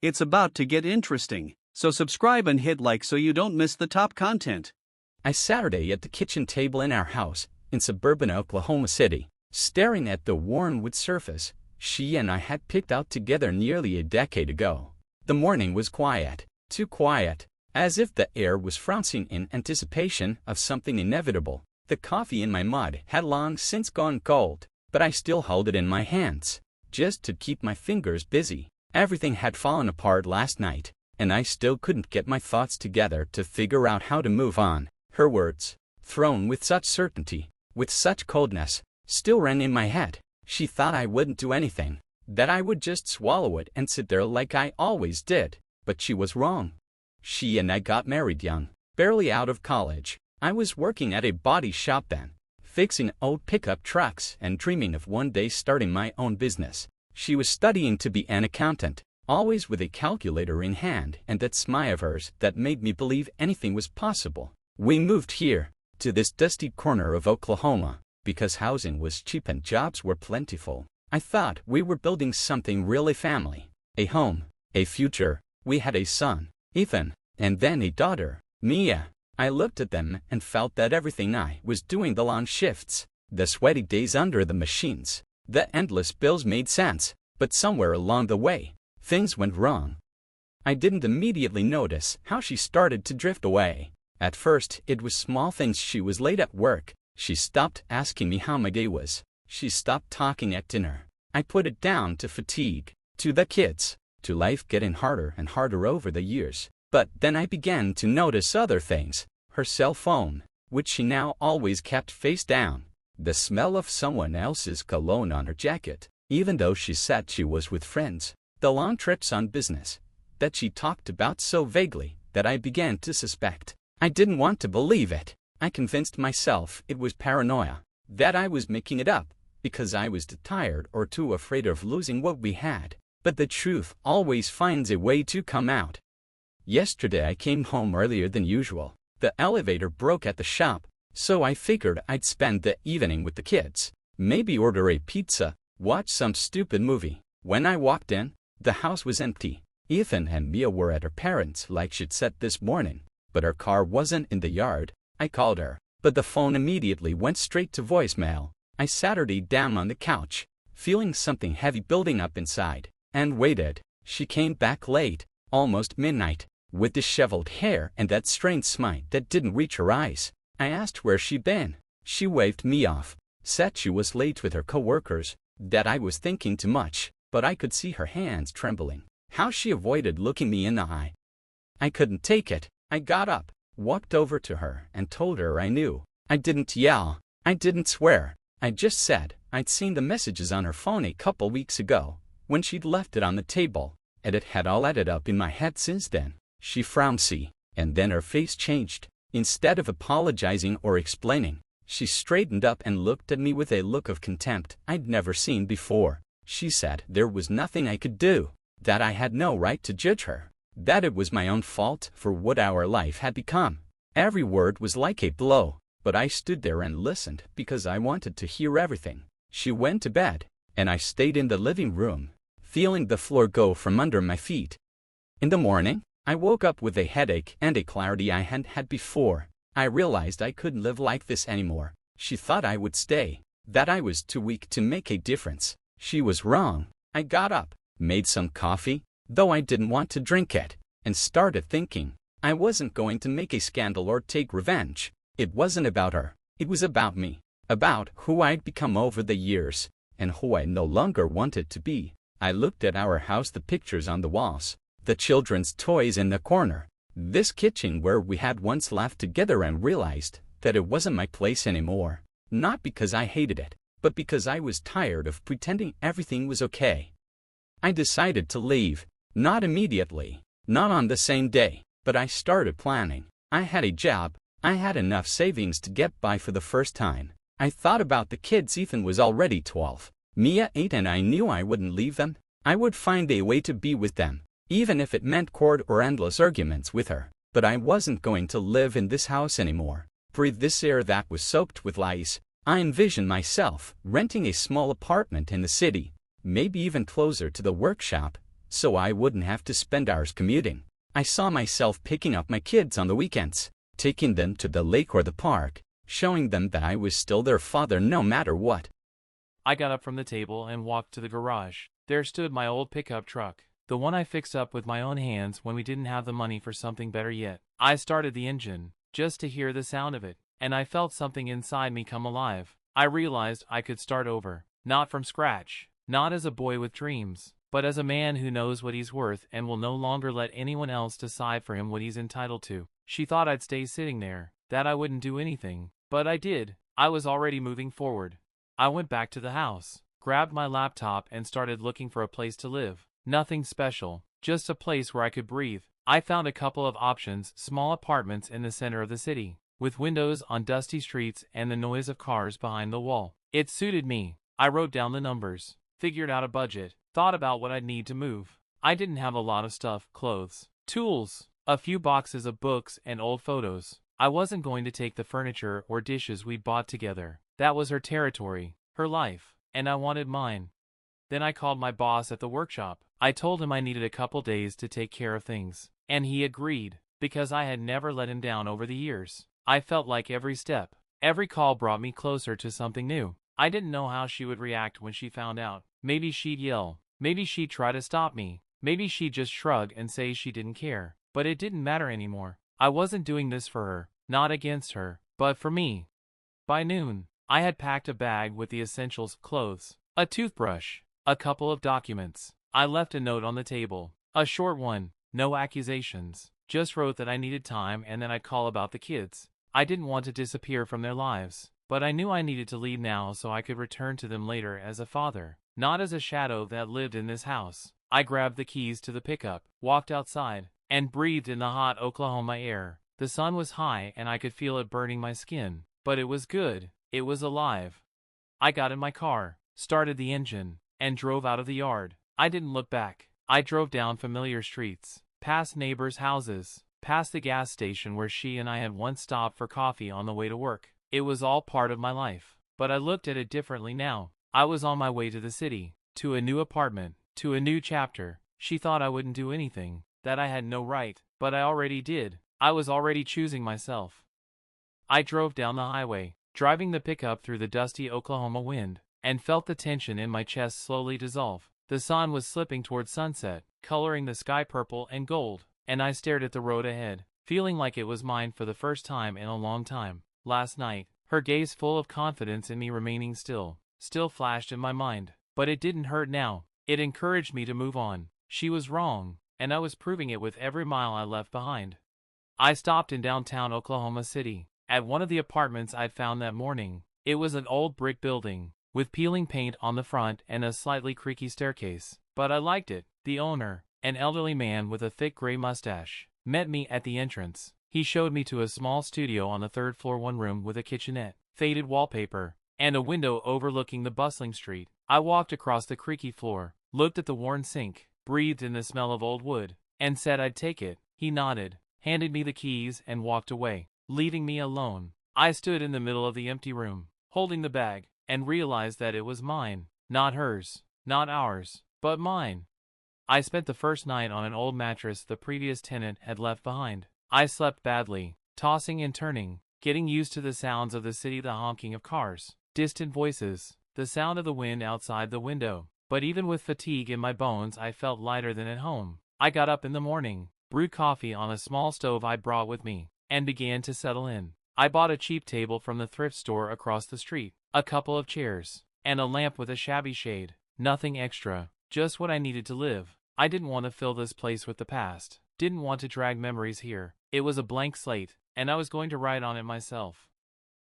It's about to get interesting, so subscribe and hit like so you don't miss the top content. I Saturday at the kitchen table in our house in suburban Oklahoma City, staring at the worn wood surface she and I had picked out together nearly a decade ago. The morning was quiet, too quiet, as if the air was frowning in anticipation of something inevitable. The coffee in my mug had long since gone cold, but I still held it in my hands, just to keep my fingers busy. Everything had fallen apart last night, and I still couldn't get my thoughts together to figure out how to move on. Her words, thrown with such certainty, with such coldness, still ran in my head. She thought I wouldn't do anything, that I would just swallow it and sit there like I always did, but she was wrong. She and I got married young, barely out of college. I was working at a body shop then, fixing old pickup trucks and dreaming of one day starting my own business. She was studying to be an accountant, always with a calculator in hand and that smile of hers that made me believe anything was possible. We moved here, to this dusty corner of Oklahoma, because housing was cheap and jobs were plentiful. I thought we were building something really family, a home, a future. We had a son, Ethan, and then a daughter, Mia. I looked at them and felt that everything I was doing, the long shifts, the sweaty days under the machines, the endless bills made sense, but somewhere along the way, things went wrong. I didn't immediately notice how she started to drift away. At first, it was small things. She was late at work. She stopped asking me how my day was. She stopped talking at dinner. I put it down to fatigue, to the kids, to life getting harder and harder over the years. But then I began to notice other things. Her cell phone, which she now always kept face down. The smell of someone else's cologne on her jacket, even though she said she was with friends. The long trips on business, that she talked about so vaguely that I began to suspect. I didn't want to believe it. I convinced myself it was paranoia, that I was making it up, because I was too tired or too afraid of losing what we had. But the truth always finds a way to come out. Yesterday I came home earlier than usual. The elevator broke at the shop, so I figured I'd spend the evening with the kids. Maybe order a pizza, watch some stupid movie. When I walked in, the house was empty. Ethan and Mia were at her parents' like she'd said this morning, but her car wasn't in the yard. I called her, but the phone immediately went straight to voicemail. I sat her down on the couch, feeling something heavy building up inside, and waited. She came back late, almost midnight, with disheveled hair and that strange smile that didn't reach her eyes. I asked where she'd been. She waved me off, said she was late with her coworkers, that I was thinking too much, but I could see her hands trembling. How she avoided looking me in the eye. I couldn't take it. I got up, walked over to her, and told her I knew. I didn't yell. I didn't swear. I just said I'd seen the messages on her phone a couple weeks ago, when she'd left it on the table, and it had all added up in my head since then. She frowned, and then her face changed. Instead of apologizing or explaining, she straightened up and looked at me with a look of contempt I'd never seen before. She said there was nothing I could do, that I had no right to judge her, that it was my own fault for what our life had become. Every word was like a blow, but I stood there and listened because I wanted to hear everything. She went to bed, and I stayed in the living room, feeling the floor go from under my feet. In the morning, I woke up with a headache and a clarity I hadn't had before. I realized I couldn't live like this anymore. She thought I would stay, that I was too weak to make a difference. She was wrong. I got up, made some coffee, though I didn't want to drink it, and started thinking. I wasn't going to make a scandal or take revenge. It wasn't about her. It was about me, about who I'd become over the years, and who I no longer wanted to be. I looked at our house, the pictures on the walls, the children's toys in the corner, this kitchen where we had once laughed together, and realized that it wasn't my place anymore. Not because I hated it, but because I was tired of pretending everything was okay. I decided to leave, not immediately, not on the same day, but I started planning. I had a job, I had enough savings to get by for the first time. I thought about the kids. Ethan was already 12, Mia 8, and I knew I wouldn't leave them. I would find a way to be with them, even if it meant court or endless arguments with her. But I wasn't going to live in this house anymore, breathe this air that was soaked with lies. I envisioned myself renting a small apartment in the city, maybe even closer to the workshop, so I wouldn't have to spend hours commuting. I saw myself picking up my kids on the weekends, taking them to the lake or the park, showing them that I was still their father no matter what. I got up from the table and walked to the garage. There stood my old pickup truck, the one I fixed up with my own hands when we didn't have the money for something better yet. I started the engine, just to hear the sound of it, and I felt something inside me come alive. I realized I could start over, not from scratch, not as a boy with dreams, but as a man who knows what he's worth and will no longer let anyone else decide for him what he's entitled to. She thought I'd stay sitting there, that I wouldn't do anything, but I did. I was already moving forward. I went back to the house, grabbed my laptop and started looking for a place to live. Nothing special, just a place where I could breathe. I found a couple of options, small apartments in the center of the city, with windows on dusty streets and the noise of cars behind the wall. It suited me. I wrote down the numbers, figured out a budget, thought about what I'd need to move. I didn't have a lot of stuff, clothes, tools, a few boxes of books and old photos. I wasn't going to take the furniture or dishes we bought together. That was her territory, her life, and I wanted mine. Then I called my boss at the workshop. I told him I needed a couple days to take care of things, and he agreed, because I had never let him down over the years. I felt like every step, every call brought me closer to something new. I didn't know how she would react when she found out. Maybe she'd yell, maybe she'd try to stop me, maybe she'd just shrug and say she didn't care. But it didn't matter anymore. I wasn't doing this for her, not against her, but for me. By noon, I had packed a bag with the essentials, clothes, a toothbrush, a couple of documents. I left a note on the table, a short one, no accusations, just wrote that I needed time and then I'd call about the kids. I didn't want to disappear from their lives, but I knew I needed to leave now so I could return to them later as a father, not as a shadow that lived in this house. I grabbed the keys to the pickup, walked outside, and breathed in the hot Oklahoma air. The sun was high and I could feel it burning my skin, but it was good, it was alive. I got in my car, started the engine, and drove out of the yard. I didn't look back. I drove down familiar streets, past neighbors' houses, past the gas station where she and I had once stopped for coffee on the way to work. It was all part of my life, but I looked at it differently now. I was on my way to the city, to a new apartment, to a new chapter. She thought I wouldn't do anything, that I had no right, but I already did. I was already choosing myself. I drove down the highway, driving the pickup through the dusty Oklahoma wind, and felt the tension in my chest slowly dissolve. The sun was slipping toward sunset, coloring the sky purple and gold, and I stared at the road ahead, feeling like it was mine for the first time in a long time. Last night, her gaze full of confidence in me remaining still flashed in my mind, but it didn't hurt now. It encouraged me to move on. She was wrong, and I was proving it with every mile I left behind. I stopped in downtown Oklahoma City, at one of the apartments I'd found that morning. It was an old brick building, with peeling paint on the front and a slightly creaky staircase, but I liked it. The owner, an elderly man with a thick gray mustache, met me at the entrance. He showed me to a small studio on the third floor, one room with a kitchenette, faded wallpaper, and a window overlooking the bustling street. I walked across the creaky floor, looked at the worn sink, breathed in the smell of old wood, and said I'd take it. He nodded, handed me the keys and walked away, leaving me alone. I stood in the middle of the empty room, holding the bag, and realized that it was mine, not hers, not ours, but mine. I spent the first night on an old mattress the previous tenant had left behind. I slept badly, tossing and turning, getting used to the sounds of the city, the honking of cars, distant voices, the sound of the wind outside the window. But even with fatigue in my bones, I felt lighter than at home. I got up in the morning, brewed coffee on a small stove I brought with me, and began to settle in. I bought a cheap table from the thrift store across the street, a couple of chairs, and a lamp with a shabby shade. Nothing extra, just what I needed to live. I didn't want to fill this place with the past, didn't want to drag memories here. It was a blank slate, and I was going to write on it myself.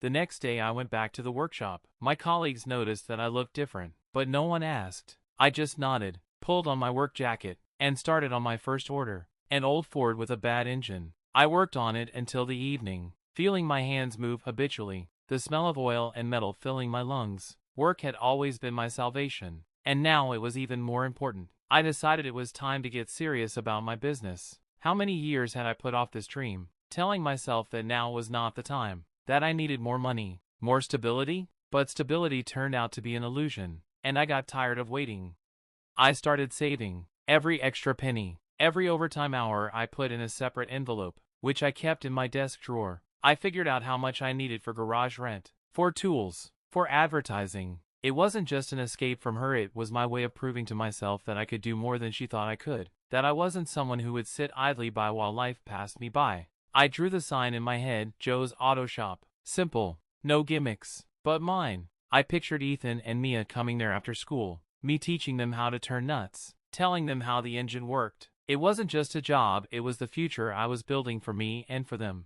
The next day I went back to the workshop. My colleagues noticed that I looked different, but no one asked. I just nodded, pulled on my work jacket, and started on my first order, an old Ford with a bad engine. I worked on it until the evening, feeling my hands move habitually, the smell of oil and metal filling my lungs. Work had always been my salvation, and now it was even more important. I decided it was time to get serious about my business. How many years had I put off this dream, telling myself that now was not the time, that I needed more money, more stability? But stability turned out to be an illusion, and I got tired of waiting. I started saving, Every extra penny, every overtime hour I put in a separate envelope, which I kept in my desk drawer. I figured out how much I needed for garage rent, for tools, for advertising. It wasn't just an escape from her, it was my way of proving to myself that I could do more than she thought I could, that I wasn't someone who would sit idly by while life passed me by. I drew the sign in my head, Joe's Auto Shop. Simple, no gimmicks, but mine. I pictured Ethan and Mia coming there after school, me teaching them how to turn nuts, telling them how the engine worked. It wasn't just a job, it was the future I was building for me and for them.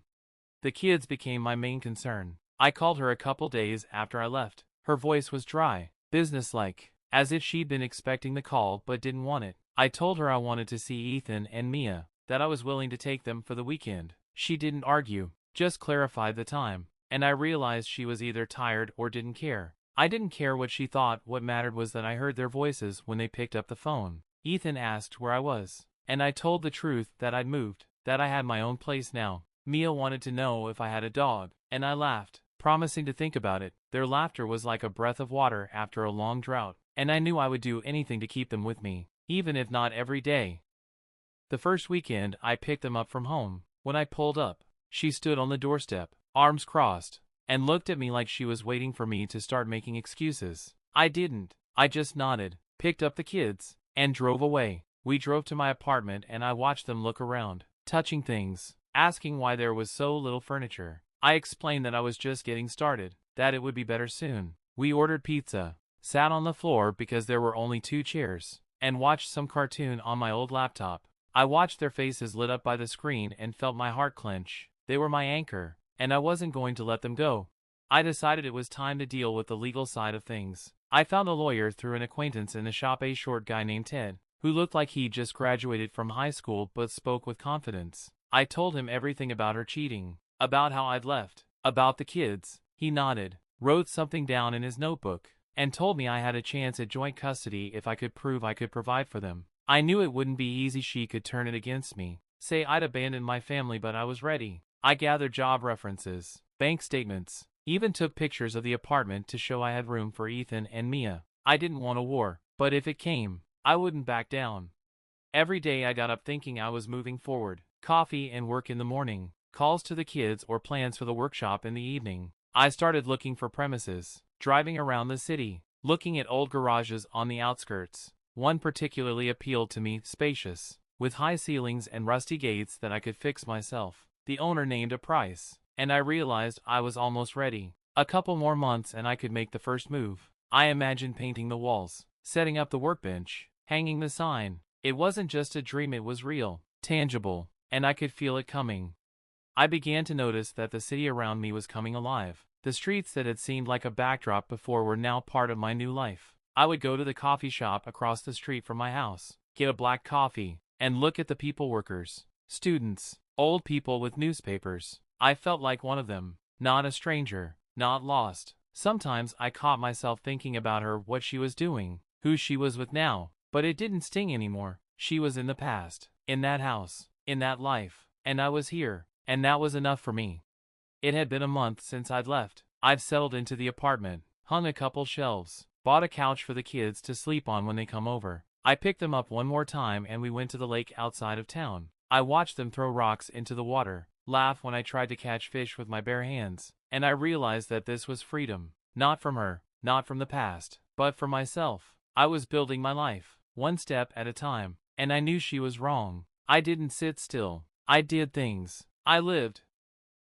The kids became my main concern. I called her a couple days after I left. Her voice was dry, businesslike, as if she'd been expecting the call but didn't want it. I told her I wanted to see Ethan and Mia, that I was willing to take them for the weekend. She didn't argue, just clarified the time, and I realized she was either tired or didn't care. I didn't care what she thought, what mattered was that I heard their voices when they picked up the phone. Ethan asked where I was, and I told the truth, that I'd moved, that I had my own place now. Mia wanted to know if I had a dog, and I laughed, promising to think about it. Their laughter was like a breath of water after a long drought, and I knew I would do anything to keep them with me, even if not every day. The first weekend I picked them up from home. When I pulled up, she stood on the doorstep, arms crossed, and looked at me like she was waiting for me to start making excuses. I didn't. I just nodded, picked up the kids, and drove away. We drove to my apartment and I watched them look around, touching things, asking why there was so little furniture. I explained that I was just getting started, that it would be better soon. We ordered pizza, sat on the floor because there were only 2 chairs, and watched some cartoon on my old laptop. I watched their faces lit up by the screen and felt my heart clench. They were my anchor, and I wasn't going to let them go. I decided it was time to deal with the legal side of things. I found a lawyer through an acquaintance in the shop, a short guy named Ted, who looked like he just graduated from high school but spoke with confidence. I told him everything about her cheating, about how I'd left, about the kids. He nodded, wrote something down in his notebook, and told me I had a chance at joint custody if I could prove I could provide for them. I knew it wouldn't be easy. She could turn it against me, say I'd abandoned my family, but I was ready. I gathered job references, bank statements, even took pictures of the apartment to show I had room for Ethan and Mia. I didn't want a war, but if it came, I wouldn't back down. Every day I got up thinking I was moving forward. Coffee and work in the morning, calls to the kids or plans for the workshop in the evening. I started looking for premises, driving around the city, looking at old garages on the outskirts. One particularly appealed to me, spacious, with high ceilings and rusty gates that I could fix myself. The owner named a price, and I realized I was almost ready. A couple more months and I could make the first move. I imagined painting the walls, setting up the workbench, hanging the sign. It wasn't just a dream, it was real, tangible, and I could feel it coming. I began to notice that the city around me was coming alive. The streets that had seemed like a backdrop before were now part of my new life. I would go to the coffee shop across the street from my house, get a black coffee, and look at the people, workers, students, old people with newspapers. I felt like one of them, not a stranger, not lost. Sometimes I caught myself thinking about her, what she was doing, who she was with now, but it didn't sting anymore. She was in the past, in that house, in that life, and I was here, and that was enough for me. It had been a month since I'd left. I'd settled into the apartment, hung a couple shelves, bought a couch for the kids to sleep on when they come over. I picked them up one more time and we went to the lake outside of town. I watched them throw rocks into the water, laugh when I tried to catch fish with my bare hands, and I realized that this was freedom. Not from her, not from the past, but for myself. I was building my life, one step at a time, and I knew she was wrong. I didn't sit still. I did things. I lived.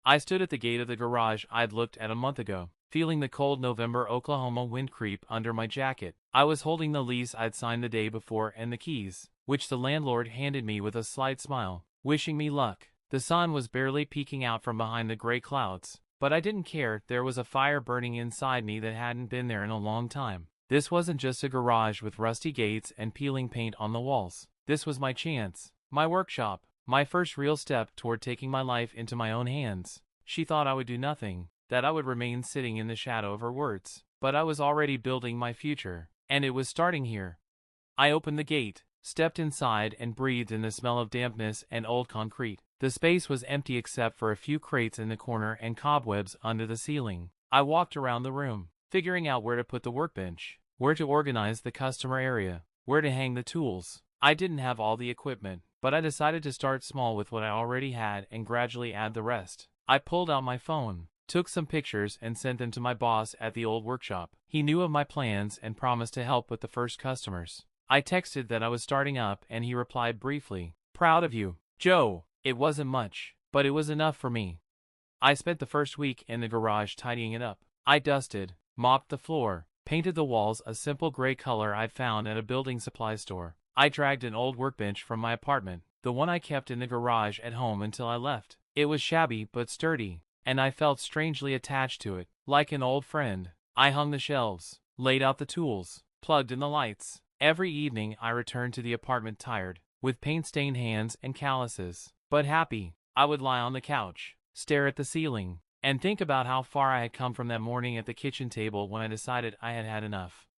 I stood at the gate of the garage I'd looked at a month ago, feeling the cold November Oklahoma wind creep under my jacket. I was holding the lease I'd signed the day before and the keys, which the landlord handed me with a slight smile, wishing me luck. The sun was barely peeking out from behind the gray clouds, but I didn't care. There was a fire burning inside me that hadn't been there in a long time. This wasn't just a garage with rusty gates and peeling paint on the walls. This was my chance, my workshop, my first real step toward taking my life into my own hands. She thought I would do nothing, that I would remain sitting in the shadow of her words, but I was already building my future, and it was starting here. I opened the gate, stepped inside and breathed in the smell of dampness and old concrete. The space was empty except for a few crates in the corner and cobwebs under the ceiling. I walked around the room, figuring out where to put the workbench, where to organize the customer area, where to hang the tools. I didn't have all the equipment, but I decided to start small with what I already had and gradually add the rest. I pulled out my phone, took some pictures and sent them to my boss at the old workshop. He knew of my plans and promised to help with the first customers. I texted that I was starting up and he replied briefly, "Proud of you, Joe." It wasn't much, but it was enough for me. I spent the first week in the garage tidying it up. I dusted, mopped the floor, painted the walls a simple gray color I'd found at a building supply store. I dragged an old workbench from my apartment, the one I kept in the garage at home until I left. It was shabby but sturdy, and I felt strangely attached to it, like an old friend. I hung the shelves, laid out the tools, plugged in the lights. Every evening I returned to the apartment tired, with paint-stained hands and calluses, but happy. I would lie on the couch, stare at the ceiling, and think about how far I had come from that morning at the kitchen table when I decided I had had enough.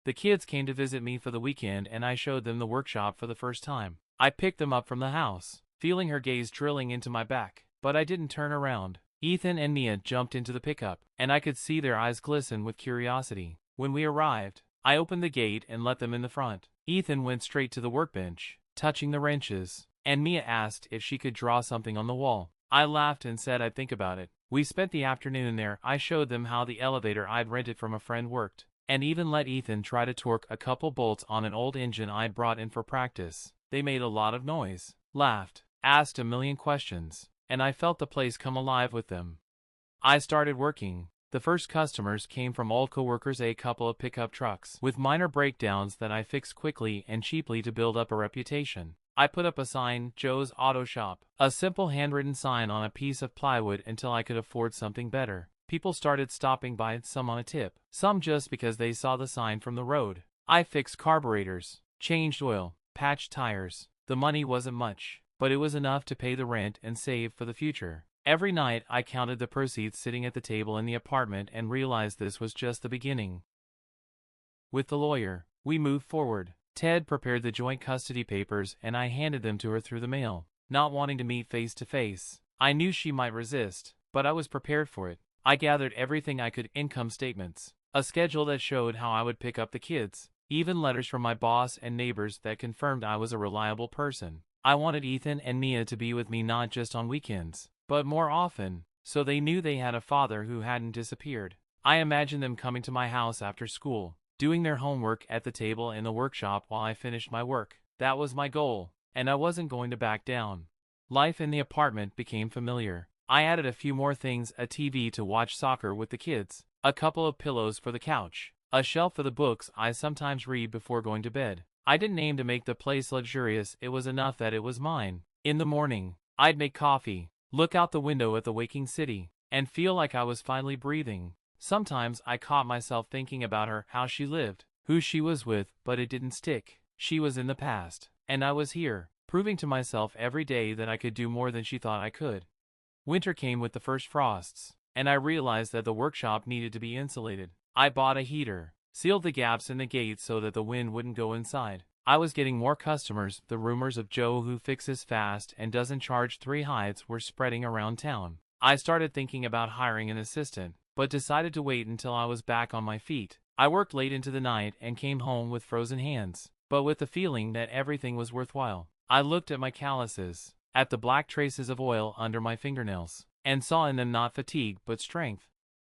The kids came to visit me for the weekend and I showed them the workshop for the first time. I picked them up from the house, feeling her gaze drilling into my back, but I didn't turn around. Ethan and Mia jumped into the pickup, and I could see their eyes glisten with curiosity. When we arrived, I opened the gate and let them in the front. Ethan went straight to the workbench, touching the wrenches, and Mia asked if she could draw something on the wall. I laughed and said I'd think about it. We spent the afternoon there. I showed them how the elevator I'd rented from a friend worked, and even let Ethan try to torque a couple bolts on an old engine I'd brought in for practice. They made a lot of noise, laughed, asked a million questions, and I felt the place come alive with them. I started working. The first customers came from old coworkers, a couple of pickup trucks with minor breakdowns that I fixed quickly and cheaply to build up a reputation. I put up a sign, "Joe's Auto Shop," a simple handwritten sign on a piece of plywood until I could afford something better. People started stopping by, some on a tip, some just because they saw the sign from the road. I fixed carburetors, changed oil, patched tires. The money wasn't much, but it was enough to pay the rent and save for the future. Every night I counted the proceeds sitting at the table in the apartment and realized this was just the beginning. With the lawyer, we moved forward. Ted prepared the joint custody papers and I handed them to her through the mail. Not wanting to meet face to face, I knew she might resist, but I was prepared for it. I gathered everything I could: income statements, a schedule that showed how I would pick up the kids, even letters from my boss and neighbors that confirmed I was a reliable person. I wanted Ethan and Mia to be with me not just on weekends, but more often, so they knew they had a father who hadn't disappeared. I imagined them coming to my house after school, doing their homework at the table in the workshop while I finished my work. That was my goal, and I wasn't going to back down. Life in the apartment became familiar. I added a few more things: a TV to watch soccer with the kids, a couple of pillows for the couch, a shelf for the books I sometimes read before going to bed. I didn't aim to make the place luxurious, it was enough that it was mine. In the morning, I'd make coffee, look out the window at the waking city, and feel like I was finally breathing. Sometimes I caught myself thinking about her, how she lived, who she was with, but it didn't stick. She was in the past, and I was here, proving to myself every day that I could do more than she thought I could. Winter came with the first frosts, and I realized that the workshop needed to be insulated. I bought a heater, sealed the gaps in the gate so that the wind wouldn't go inside. I was getting more customers. The rumors of Joe who fixes fast and doesn't charge 3 hides were spreading around town. I started thinking about hiring an assistant, but decided to wait until I was back on my feet. I worked late into the night and came home with frozen hands, but with the feeling that everything was worthwhile. I looked at my calluses, at the black traces of oil under my fingernails, and saw in them not fatigue but strength.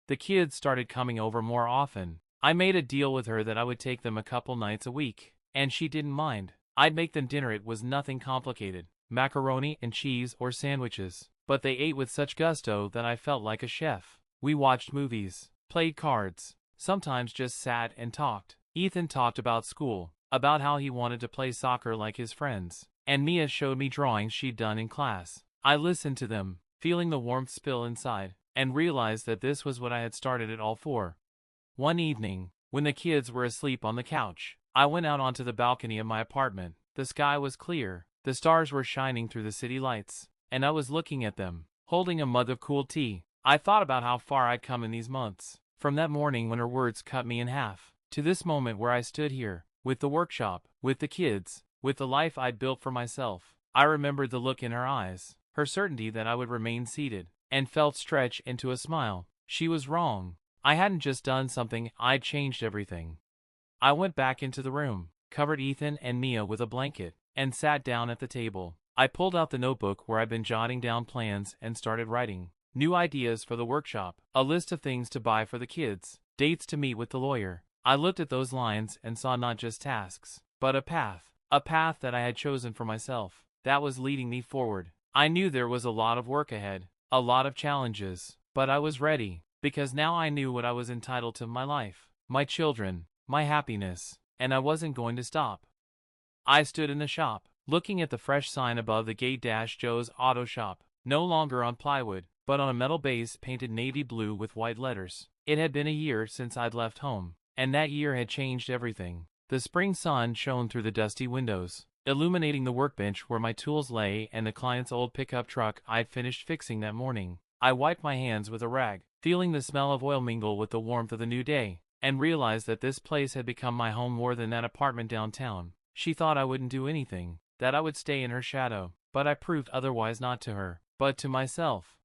The kids started coming over more often. I made a deal with her that I would take them a couple nights a week, and she didn't mind. I'd make them dinner. It was nothing complicated, macaroni and cheese or sandwiches, but they ate with such gusto that I felt like a chef. We watched movies, played cards, sometimes just sat and talked. Ethan talked about school, about how he wanted to play soccer like his friends, and Mia showed me drawings she'd done in class. I listened to them, feeling the warmth spill inside, and realized that this was what I had started it all for. One evening, when the kids were asleep on the couch, I went out onto the balcony of my apartment. The sky was clear, the stars were shining through the city lights, and I was looking at them, holding a mug of cool tea. I thought about how far I'd come in these months, from that morning when her words cut me in half, to this moment where I stood here, with the workshop, with the kids, with the life I'd built for myself. I remembered the look in her eyes, her certainty that I would remain seated, and felt stretch into a smile. She was wrong. I hadn't just done something, I'd changed everything. I went back into the room, covered Ethan and Mia with a blanket, and sat down at the table. I pulled out the notebook where I'd been jotting down plans and started writing. New ideas for the workshop, a list of things to buy for the kids, dates to meet with the lawyer. I looked at those lines and saw not just tasks, but a path that I had chosen for myself, that was leading me forward. I knew there was a lot of work ahead, a lot of challenges, but I was ready, because now I knew what I was entitled to: my life, my children, my happiness, and I wasn't going to stop. I stood in the shop, looking at the fresh sign above the gate: Joe's Auto Shop, no longer on plywood, but on a metal base painted navy blue with white letters. It had been a year since I'd left home, and that year had changed everything. The spring sun shone through the dusty windows, illuminating the workbench where my tools lay and the client's old pickup truck I'd finished fixing that morning. I wiped my hands with a rag, feeling the smell of oil mingle with the warmth of the new day, and realized that this place had become my home more than that apartment downtown. She thought I wouldn't do anything, that I would stay in her shadow, but I proved otherwise, not to her, but to myself.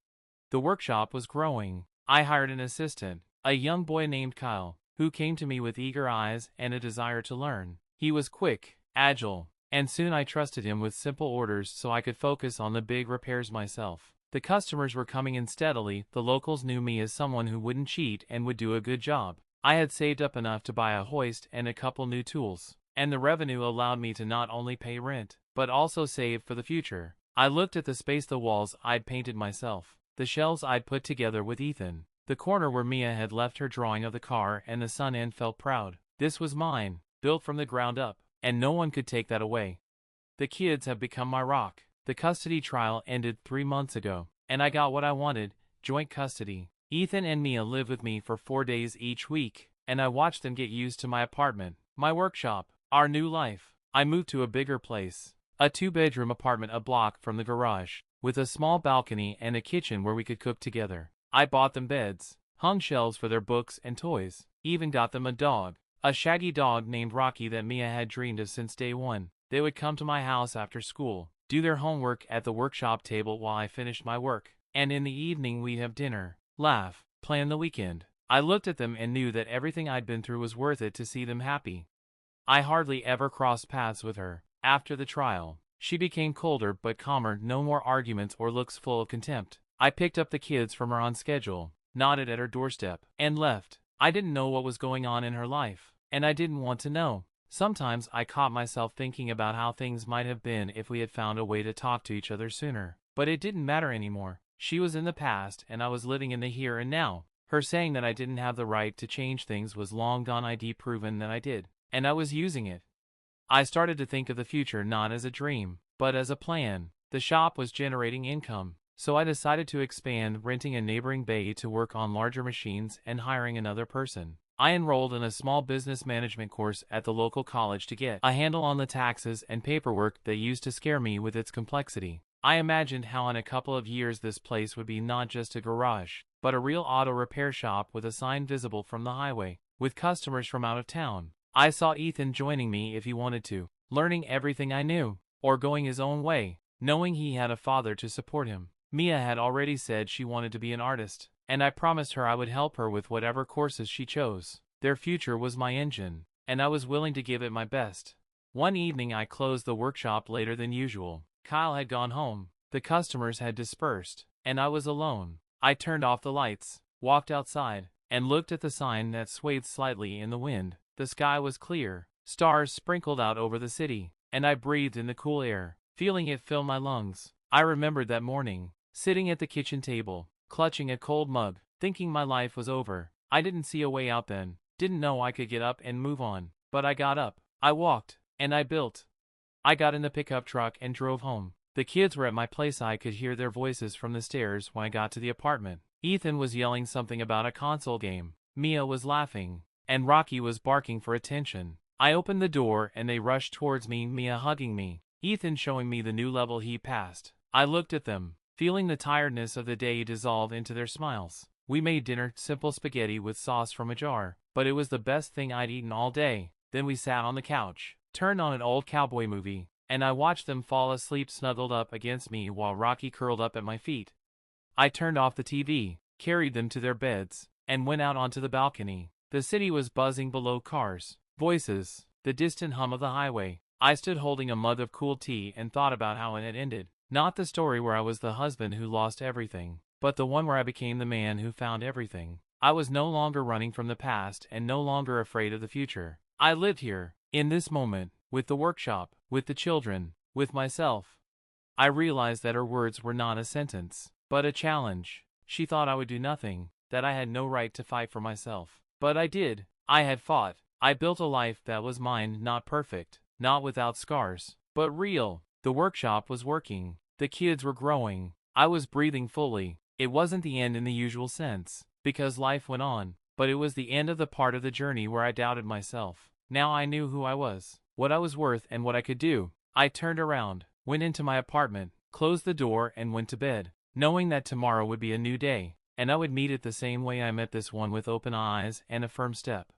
The workshop was growing. I hired an assistant, a young boy named Kyle, who came to me with eager eyes and a desire to learn. He was quick, agile, and soon I trusted him with simple orders so I could focus on the big repairs myself. The customers were coming in steadily. The locals knew me as someone who wouldn't cheat and would do a good job. I had saved up enough to buy a hoist and a couple new tools, and the revenue allowed me to not only pay rent, but also save for the future. I looked at the space, the walls I'd painted myself, the shelves I'd put together with Ethan, the corner where Mia had left her drawing of the car, and the sun, and felt proud. This was mine, built from the ground up, and no one could take that away. The kids have become my rock. The custody trial ended 3 months ago, and I got what I wanted: joint custody. Ethan and Mia live with me for 4 days each week, and I watched them get used to my apartment, my workshop, our new life. I moved to a bigger place, a 2-bedroom apartment a block from the garage, with a small balcony and a kitchen where we could cook together. I bought them beds, hung shelves for their books and toys, even got them a dog, a shaggy dog named Rocky that Mia had dreamed of since day one. They would come to my house after school, do their homework at the workshop table while I finished my work, and in the evening we'd have dinner, laugh, plan the weekend. I looked at them and knew that everything I'd been through was worth it to see them happy. I hardly ever crossed paths with her. After the trial, she became colder but calmer, no more arguments or looks full of contempt. I picked up the kids from her on schedule, nodded at her doorstep, and left. I didn't know what was going on in her life, and I didn't want to know. Sometimes I caught myself thinking about how things might have been if we had found a way to talk to each other sooner. But it didn't matter anymore. She was in the past and I was living in the here and now. Her saying that I didn't have the right to change things was long gone. I'd proven that I did, and I was using it. I started to think of the future not as a dream, but as a plan. The shop was generating income, so I decided to expand, renting a neighboring bay to work on larger machines and hiring another person. I enrolled in a small business management course at the local college to get a handle on the taxes and paperwork that used to scare me with its complexity. I imagined how in a couple of years this place would be not just a garage, but a real auto repair shop with a sign visible from the highway, with customers from out of town. I saw Ethan joining me if he wanted to, learning everything I knew, or going his own way, knowing he had a father to support him. Mia had already said she wanted to be an artist, and I promised her I would help her with whatever courses she chose. Their future was my engine, and I was willing to give it my best. One evening I closed the workshop later than usual. Kyle had gone home, the customers had dispersed, and I was alone. I turned off the lights, walked outside, and looked at the sign that swayed slightly in the wind. The sky was clear, stars sprinkled out over the city, and I breathed in the cool air, feeling it fill my lungs. I remembered that morning, sitting at the kitchen table, clutching a cold mug, thinking my life was over. I didn't see a way out then, didn't know I could get up and move on, but I got up, I walked, and I built. I got in the pickup truck and drove home. The kids were at my place. I could hear their voices from the stairs when I got to the apartment. Ethan was yelling something about a console game, Mia was laughing, and Rocky was barking for attention. I opened the door and they rushed towards me, Mia hugging me, Ethan showing me the new level he passed. I looked at them, feeling the tiredness of the day dissolve into their smiles. We made dinner, simple spaghetti with sauce from a jar, but it was the best thing I'd eaten all day. Then we sat on the couch, turned on an old cowboy movie, and I watched them fall asleep snuggled up against me while Rocky curled up at my feet. I turned off the TV, carried them to their beds, and went out onto the balcony. The city was buzzing below, cars, voices, the distant hum of the highway. I stood holding a mug of cool tea and thought about how it had ended. Not the story where I was the husband who lost everything, but the one where I became the man who found everything. I was no longer running from the past and no longer afraid of the future. I lived here, in this moment, with the workshop, with the children, with myself. I realized that her words were not a sentence, but a challenge. She thought I would do nothing, that I had no right to fight for myself. But I did. I had fought. I built a life that was mine, not perfect, not without scars, but real. The workshop was working. The kids were growing. I was breathing fully. It wasn't the end in the usual sense, because life went on, but it was the end of the part of the journey where I doubted myself. Now I knew who I was, what I was worth and what I could do. I turned around, went into my apartment, closed the door and went to bed, knowing that tomorrow would be a new day, and I would meet it the same way I met this one, with open eyes and a firm step.